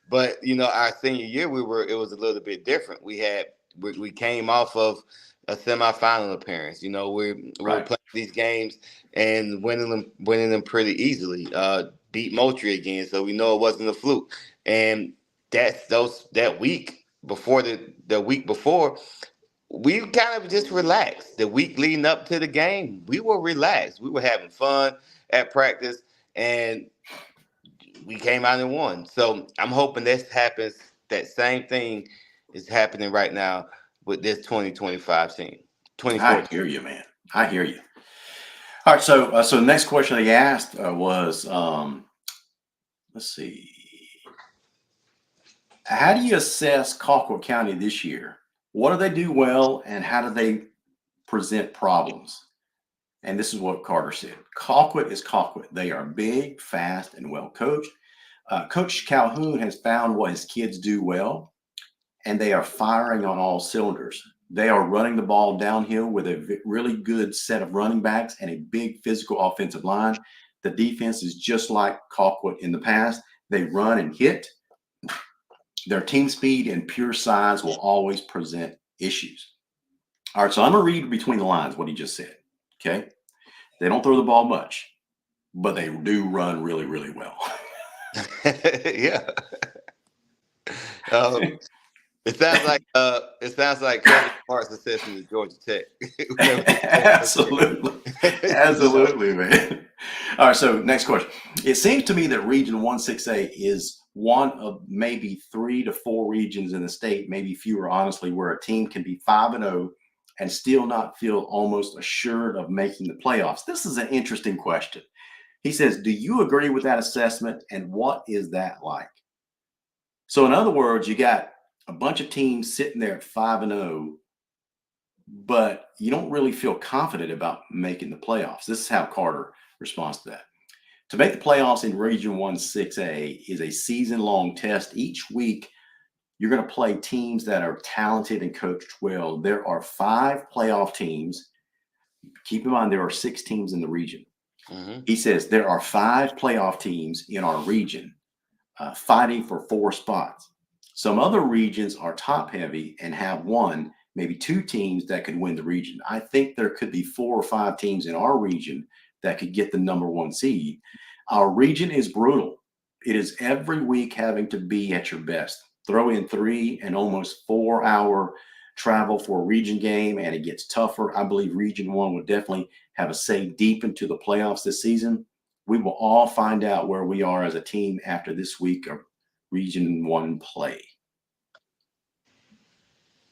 But our senior year, it was a little bit different. We came off of a semifinal appearance. We were Right. playing these games and winning them pretty easily. Beat Moultrie again, so we know it wasn't a fluke. And that week before the week before, we kind of just relaxed. The week leading up to the game, we were relaxed. We were having fun at practice, and we came out and won. So I'm hoping this happens. That same thing is happening right now with this 2025 team. I 2014. hear you, man. I hear you. All right. So the next question they asked was, let's see. How do you assess Colquitt County this year? What do they do well, and how do they present problems? And this is what Carter said. Colquitt is Colquitt. They are big, fast, and well coached. Coach Calhoun has found what his kids do well, and they are firing on all cylinders. They are running the ball downhill with a really good set of running backs and a big physical offensive line. The defense is just like Colquitt in the past. They run and hit. Their team speed and pure size will always present issues. All right, so I'm going to read between the lines what he just said. Okay. They don't throw the ball much, but they do run really, really well. Yeah. It sounds like Kevin Smart's assessment of Georgia Tech. Absolutely. Absolutely, man. All right, so next question. It seems to me that Region 168 is one of maybe 3 to 4 regions in the state, maybe fewer, honestly, where a team can be 5-0 and still not feel almost assured of making the playoffs. This is an interesting question. He says, do you agree with that assessment, and what is that like? So in other words, you got a bunch of teams sitting there at 5-0, but you don't really feel confident about making the playoffs. This is how Carter responds to that. To make the playoffs in Region 1-6A is a season-long test. Each week, you're going to play teams that are talented and coached well. There are 5 playoff teams. Keep in mind, there are 6 teams in the region. Mm-hmm. He says there are 5 playoff teams in our region fighting for 4 spots. Some other regions are top-heavy and have 1, maybe 2 teams that could win the region. I think there could be 4 or 5 teams in our region that could get the number 1 seed. Our region is brutal. It is every week having to be at your best. Throw in 3 and almost 4-hour travel for a region game, and it gets tougher. I believe Region 1 will definitely have a say deep into the playoffs this season. We will all find out where we are as a team after this week of Region 1 play.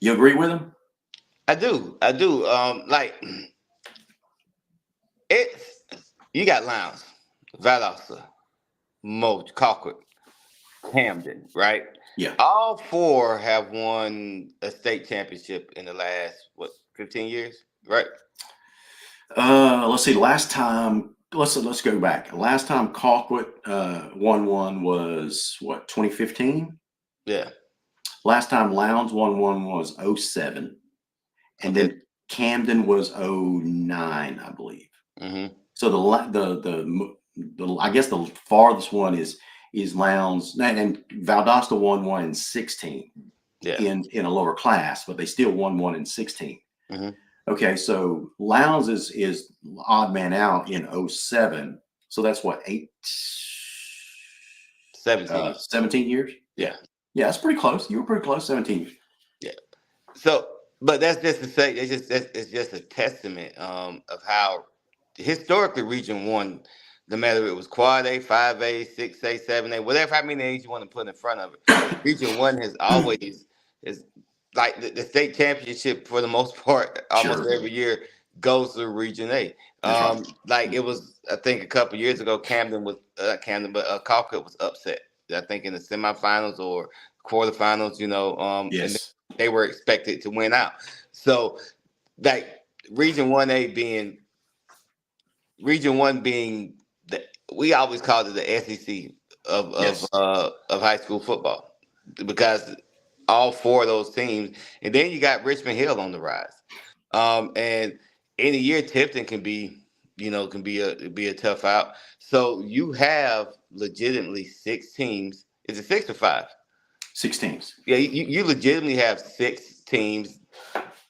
You agree with him? I do. You got Lowndes, Valdosta, Moat, Colquitt, Camden, right? Yeah. All 4 have won a state championship in the last 15 years, right? Let's see. Last time, let's go back. Last time Colquitt won one was 2015? Yeah. Last time Lowndes won one was 07. And then Camden was 09, I believe. Mm-hmm. So the I guess the farthest one is Lowndes, and Valdosta won one in 16. Yeah. In a lower class, but they still won one in 16. Mm-hmm. Okay, so Lowndes is odd man out in 07. So that's what, 17 years? Yeah. Yeah, that's pretty close. You were pretty close, 17 years. Yeah. So, but that's just to say, it's just a testament of how historically Region 1, no matter if it was Quad A, 5A, 6A, 7A, whatever, how many A's you want to put in front of it, Region 1 has always is like the state championship for the most part, almost every year goes to Region A. Like it was, I think a couple of years ago, Colquitt was upset. I think in the semifinals or quarterfinals, yes. And they were expected to win out. So, like Region 1A being we always called it the SEC of high school football, because all 4 of those teams, and then you got Richmond Hill on the rise, and any year Tipton can be a tough out. So you have legitimately 6 teams. Is it 6 or 5? 6 teams. Yeah, you legitimately have 6 teams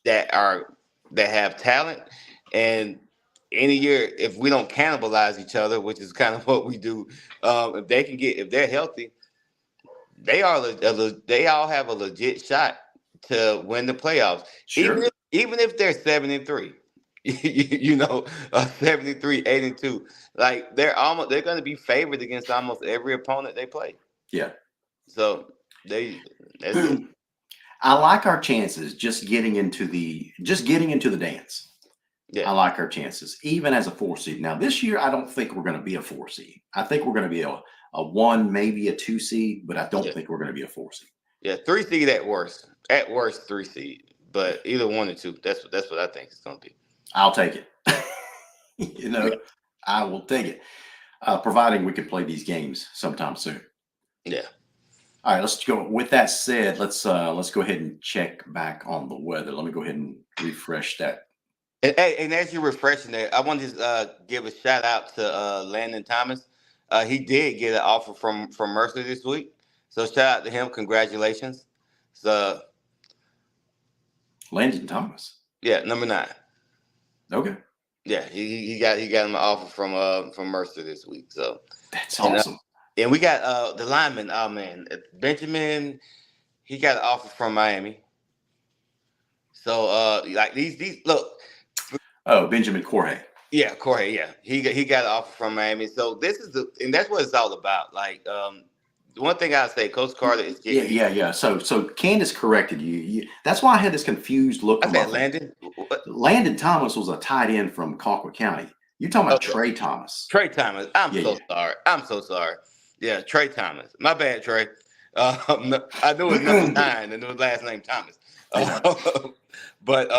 that have talent, and any year, if we don't cannibalize each other, which is kind of what we do, if they're healthy, they all have a legit shot to win the playoffs. Sure. Even if they're 7-3, 73, 8-2, like they're going to be favored against almost every opponent they play. Yeah. So that's it. I like our chances just getting into the dance. Yeah. I like our chances, even as a 4 seed. Now, this year, I don't think we're going to be a 4 seed. I think we're going to be a 1, maybe a 2 seed, but I don't think we're going to be a 4 seed. Yeah, 3 seed at worst. At worst, 3 seed. But either 1 or 2. That's what I think it's gonna be. I'll take it. I will take it, providing we can play these games sometime soon. Yeah. All right, let's go. With that said, let's go ahead and check back on the weather. Let me go ahead and refresh that. And as you're refreshing there, I want to give a shout out to Landon Thomas. He did get an offer from Mercer this week, so shout out to him. Congratulations. So Landon Thomas. yeah, number 9. Okay, Yeah, he got him an offer from Mercer this week. So that's and, awesome. and we got the lineman. Oh man, Benjamin. He got an offer from Miami. So like these look. Oh, Benjamin Corhay. Yeah, Corey. Yeah, he got an offer from Miami. So this is and that's what it's all about. Like the one thing I say, Coach Carter is getting. Yeah. So Candace corrected you. That's why I had this confused look. I said Landon. Landon Thomas was a tight end from Colquitt County. You're talking about Trey Thomas. Trey Thomas. I'm sorry. I'm so sorry. Yeah, Trey Thomas. My bad, Trey. I knew his number 9 and his last name Thomas. But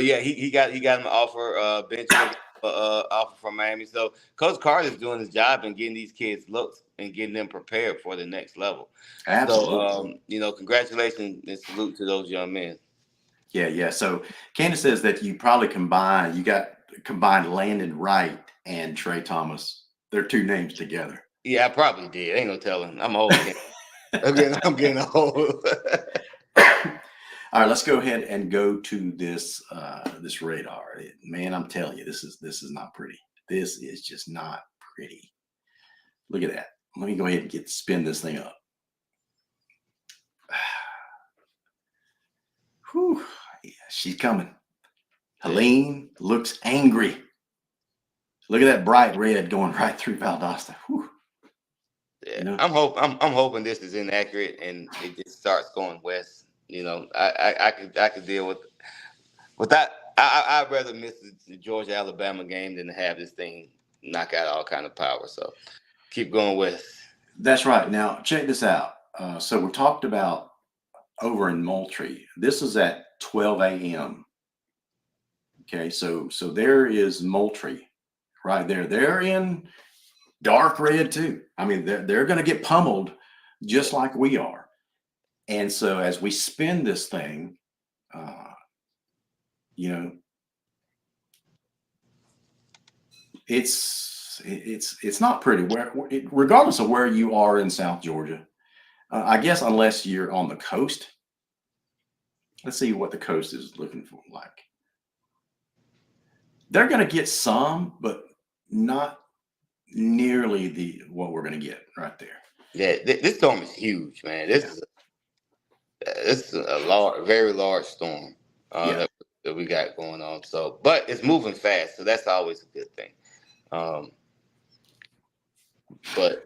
yeah, he got him an offer. Benjamin offer from Miami. So Coach Carter is doing his job and getting these kids looks and getting them prepared for the next level. Absolutely. So congratulations and salute to those young men. Yeah. So Candace says that you probably combined Landon Wright and Trey Thomas. They're 2 names together. Yeah, I probably did. Ain't no telling. I'm old. I'm getting old. All right, let's go ahead and go to this this radar. Man, I'm telling you, this is not pretty. This is just not pretty. Look at that. Let me go ahead and spin this thing up. Whew. Yeah, she's coming. Helene looks angry. Look at that bright red going right through Valdosta. Whew. Yeah, I'm hoping this is inaccurate and it just starts going west. I could deal with that. I'd rather miss the Georgia Alabama game than to have this thing knock out all kind of power. So keep going west. That's right. Now check this out. So we talked about over in Moultrie. This is at 12 a.m. Okay, so there is Moultrie right there. They're in dark red too. I mean, they're going to get pummeled just like we are. And so as we spin this thing, it's not pretty. Regardless of where you are in South Georgia, I guess unless you're on the coast. Let's see what the coast is looking for like. They're going to get some, but not nearly what we're going to get right there. Yeah, this storm is huge, man. This is a very large storm that we got going on. So, but it's moving fast, so that's always a good thing. But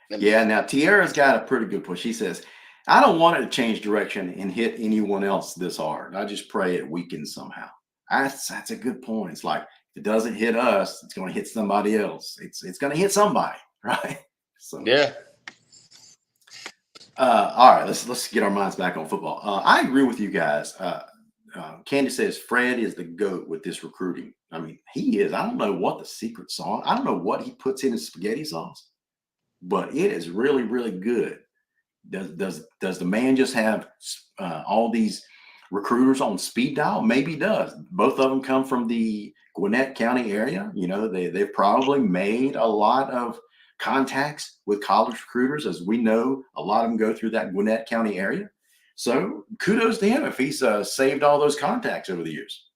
yeah, now Tierra's got a pretty good push. She says, "I don't want it to change direction and hit anyone else this hard. I just pray it weakens somehow." That's a good point. It's like if it doesn't hit us, it's going to hit somebody else. It's going to hit somebody, right? So yeah. All right, let's get our minds back on football. I agree with you guys. Candy says Fred is the GOAT with this recruiting. I mean, he is. I don't know what the secret sauce. I don't know what he puts in his spaghetti sauce, but it is really, really good. Does the man just have all these recruiters on speed dial? Maybe he does. Both of them come from the Gwinnett County area. They've probably made a lot of contacts with college recruiters. As we know, a lot of them go through that Gwinnett County area. So kudos to him if he's saved all those contacts over the years.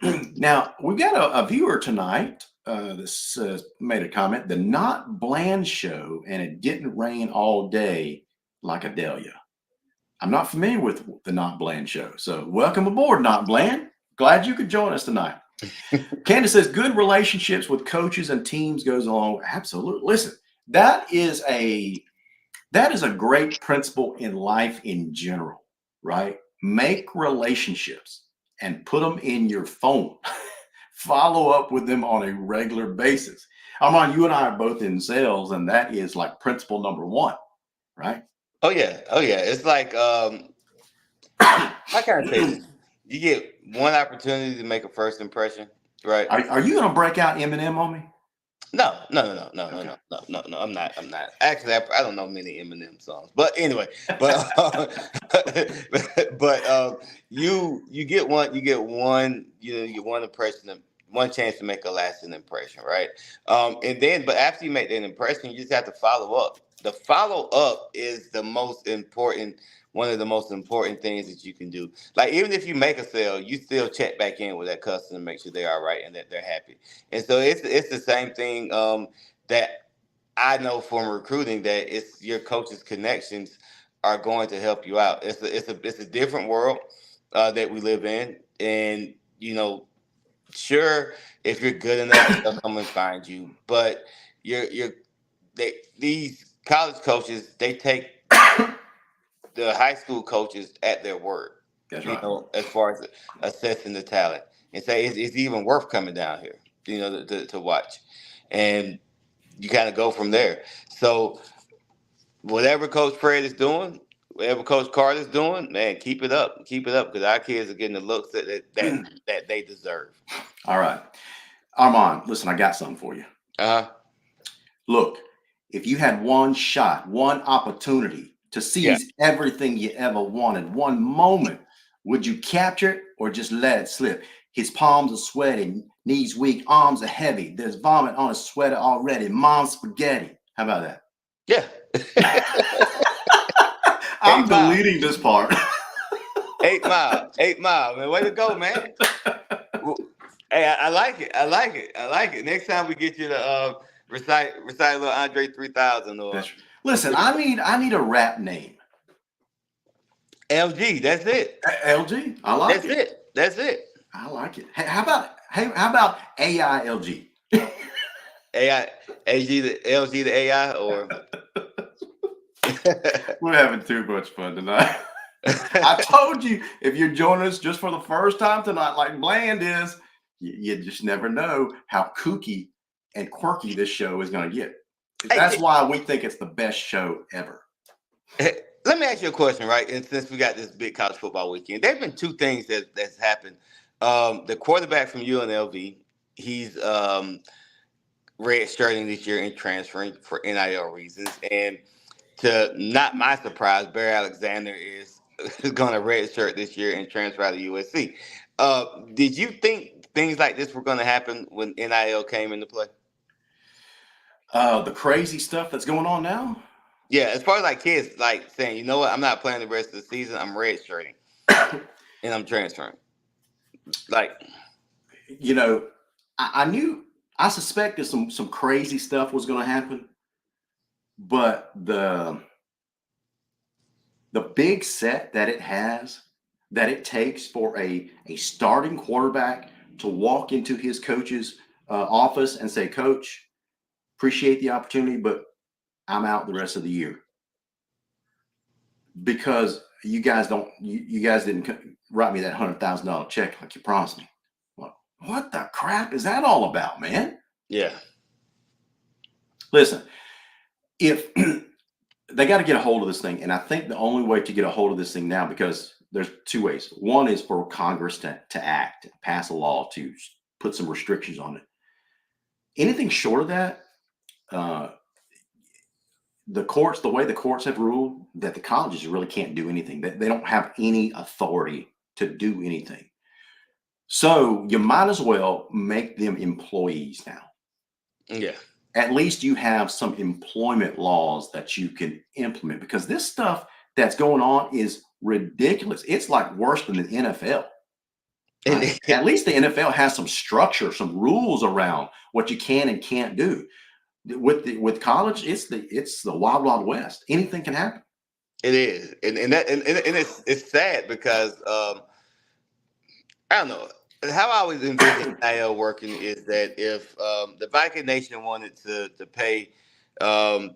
Now, we've got a viewer tonight. This made a comment. The Not Bland show, and it didn't rain all day like Adelia. I'm not familiar with the Not Bland show. So welcome aboard, Not Bland. Glad you could join us tonight. Candace says good relationships with coaches and teams goes along. Absolutely. Listen, that is a great principle in life in general, right? Make relationships and put them in your phone. Follow up with them on a regular basis. Armand, you and I are both in sales, and that is like principle number 1, right? Oh yeah. It's like how can I say this? You get one opportunity to make a first impression, right? Are you gonna break out Eminem on me? No. Okay. I'm not. I'm not. Actually, I don't know many Eminem songs, but anyway, but you get one. You get one impression, one chance to make a lasting impression, right? And then, but after you make that impression, you just have to follow up. The follow up is the most important. One of the most important things that you can do. Like even if you make a sale, you still check back in with that customer, make sure they are right and that they're happy. And so it's the same thing that I know from recruiting that it's your coach's connections are going to help you out. It's a different world that we live in, and sure, if you're good enough, they'll come and find you. But these college coaches, they take the high school coaches at their word. That's right. As far as assessing the talent and say it's even worth coming down here. To watch, and you kind of go from there. So whatever Coach Fred is doing, whatever Coach Carter's doing, man, keep it up, because our kids are getting the looks that they deserve. All right, Armand. Listen, I got something for you. Uh-huh. Look, if you had one shot, one opportunity to Yeah. seize everything you ever wanted, one moment, would you capture it or just let it slip? His palms are sweating, knees weak, arms are heavy. There's vomit on his sweater already. Mom's spaghetti. How about that? Yeah. I'm 8 Mile. deleting this part. 8 Mile, man. Way to go, man. Hey, I like it. I like it. Next time we get you to recite a little Andre 3000 or Listen, I need a rap name. LG. That's it. LG. I like it. That's it. I like it. Hey, how about AILG? AI, LG the AI, or We're having too much fun tonight. I told you, if you're joining us just for the first time tonight, like Bland is, you just never know how kooky and quirky this show is going to get. That's why we think it's the best show ever. Let me ask you a question, right? And since we got this big college football weekend, there have been two things that's happened. The quarterback from UNLV, he's redshirting this year and transferring for NIL reasons. And to not my surprise, Barry Alexander is going to redshirt this year and transfer out of USC. Did you think things like this were going to happen when NIL came into play? The crazy stuff that's going on now? Yeah, as far as like kids like saying, you know what, I'm not playing the rest of the season, I'm redshirting and I'm transferring. Like, I suspected some crazy stuff was going to happen, but the big set that it takes for a starting quarterback to walk into his coach's office and say, Coach, appreciate the opportunity, but I'm out the rest of the year because you guys didn't write me that $100,000 check like you promised me. What the crap is that all about, man? Yeah. Listen, if they got to get a hold of this thing, and I think the only way to get a hold of this thing now, because there's two ways. One is for Congress to act, pass a law to put some restrictions on it. Anything short of that, the way the courts have ruled that the colleges really can't do anything. They don't have any authority to do anything. So you might as well make them employees now. Yeah. At least you have some employment laws that you can implement, because this stuff that's going on is ridiculous. It's like worse than the NFL. At least the NFL has some structure, some rules around what you can and can't do. With college, it's the wild, wild west. Anything can happen. It is, and it's sad because I don't know. How I always envision NIL working is that if the Viking Nation wanted to pay Quinn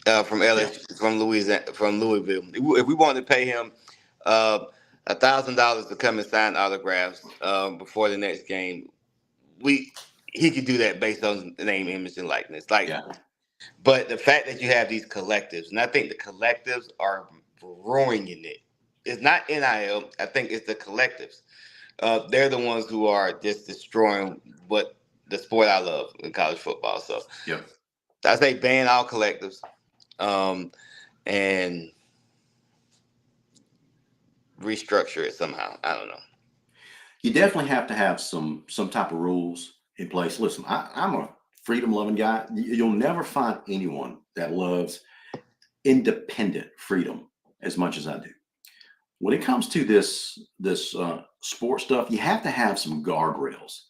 from LSU, from Louisville, if we wanted to pay him $1,000 to come and sign autographs before the next game, we he could do that based on the name, image, and likeness. Like, Yeah. but the fact that you have these collectives, and I think the collectives are ruining it. It's not NIL. I think it's the collectives. They're the ones who are just destroying what the sport I love in college football. So Yep. I say ban all collectives, and restructure it somehow. I don't know. You definitely have to have some type of rules in place. Listen, I'm a freedom loving guy. You'll never find anyone that loves independent freedom as much as I do. When it comes to this sports stuff, you have to have some guardrails.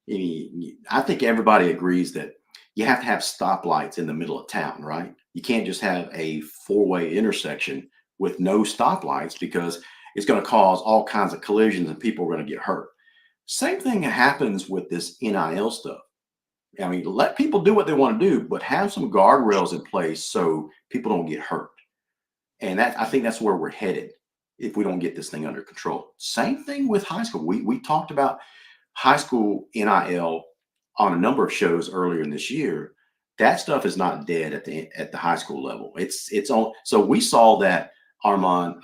I think everybody agrees that you have to have stoplights in the middle of town, right? You can't just have a four-way intersection with no stoplights because it's going to cause all kinds of collisions and people are going to get hurt. Same thing happens with this NIL stuff. I mean, let people do what they want to do, but have some guardrails in place so people don't get hurt. And I think that's where we're headed if we don't get this thing under control. Same thing with high school. We talked about high school NIL on a number of shows earlier in this year. That stuff is not dead at the high school level. It's on. So we saw that, Armand,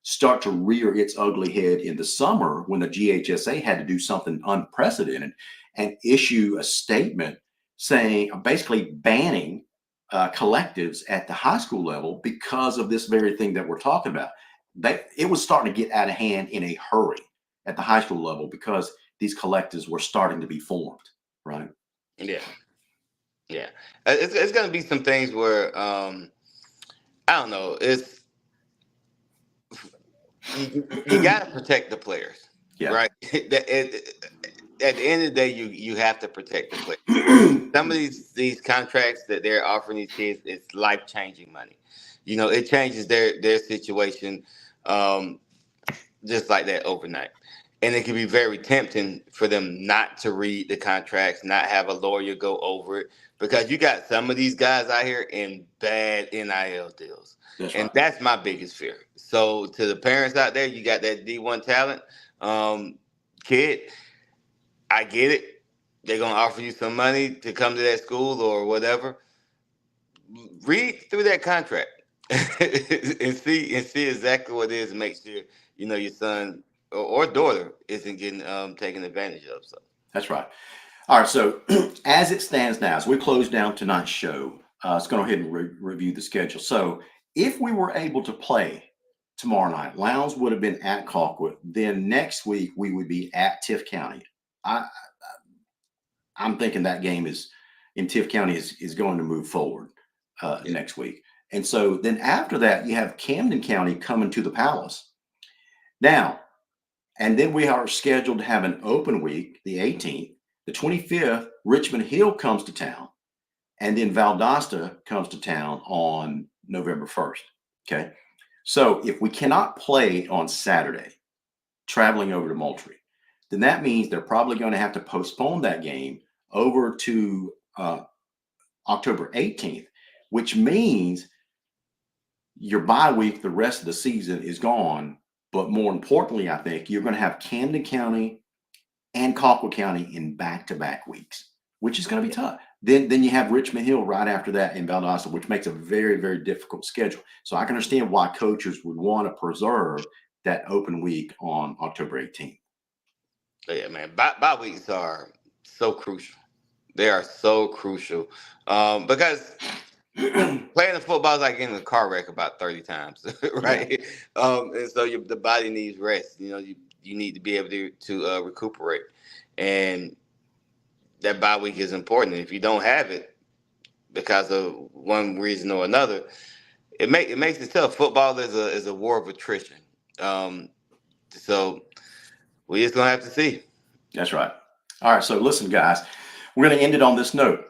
start to rear its ugly head in the summer when the GHSA had to do something unprecedented and issue a statement saying, basically banning collectives at the high school level because of this very thing that we're talking about. It was starting to get out of hand in a hurry at the high school level because these collectives were starting to be formed, right? Yeah, yeah. It's going to be some things where I don't know. It's you got to protect the players, Yeah. right? At the end of the day, you have to protect the players. Some of these contracts that they're offering these kids, it's life changing money. You know, it changes their situation just like that overnight. And it can be very tempting for them not to read the contracts, not have a lawyer go over it, because you got some of these guys out here in bad NIL deals. That's And right. that's my biggest fear. So to the parents out there, you got that D1 talent kid, I get it. They're going to offer you some money to come to that school or whatever. Read through that contract and see exactly what it is and make sure your son or daughter isn't getting taken advantage of. So That's right. All right. So as it stands now, as we close down tonight's show, let's go ahead and review the schedule. So if we were able to play tomorrow night, Lowndes would have been at Colquitt. Then next week we would be at Tift County. I'm thinking that game is in Tift County is going to move forward next week. And so then after that, you have Camden County coming to the Palace. Now, and then we are scheduled to have an open week, the 18th. The 25th, Richmond Hill comes to town. And then Valdosta comes to town on November 1st. Okay. So if we cannot play on Saturday, traveling over to Moultrie, then that means they're probably going to have to postpone that game over to October 18th, which means your bye week, the rest of the season is gone. But more importantly, I think you're going to have Camden County and Colquitt County in back-to-back weeks, which is going to be tough. Then you have Richmond Hill right after that in Valdosta, which makes a very, very difficult schedule. So I can understand why coaches would want to preserve that open week on October 18th. Yeah, man, bye weeks are so crucial. They are so crucial because playing the football is like getting in a car wreck about 30 times, right? Yeah. And so the body needs rest. You need to be able to recuperate, and that bye week is important. And if you don't have it because of one reason or another, it makes it tough. Football is a war of attrition. So we just gonna have to see. That's right. All right. So listen, guys, we're going to end it on this note.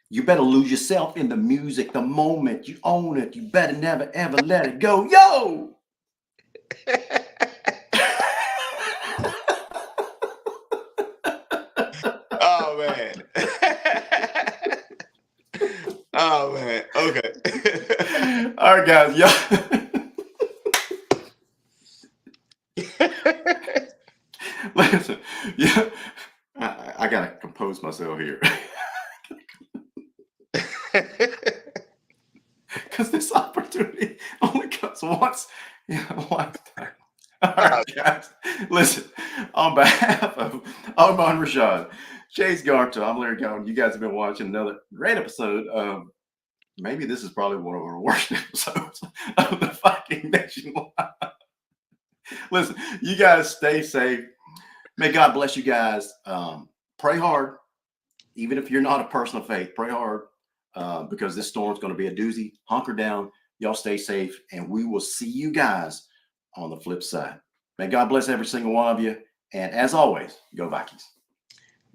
You better lose yourself in the music the moment you own it. You better never, ever let it go. Yo! Oh, man. Oh, man. Okay. All right, guys. Yeah. Listen. Yeah. I got to compose post myself here. Because this opportunity only comes once in a lifetime. All right, guys. Listen, on behalf of Oman Rashad, Chase Garto, I'm Larry Cowan. You guys have been watching another great episode of, maybe this is probably one of our worst episodes of the Viking Nation Live. Listen, you guys stay safe. May God bless you guys. Pray hard. Even if you're not a person of faith, pray hard because this storm's going to be a doozy. Hunker down. Y'all stay safe, and we will see you guys on the flip side. May God bless every single one of you. And as always, go Vikings.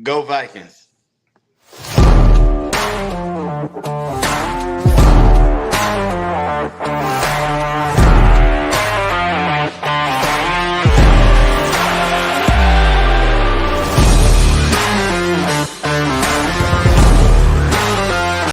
Go Vikings.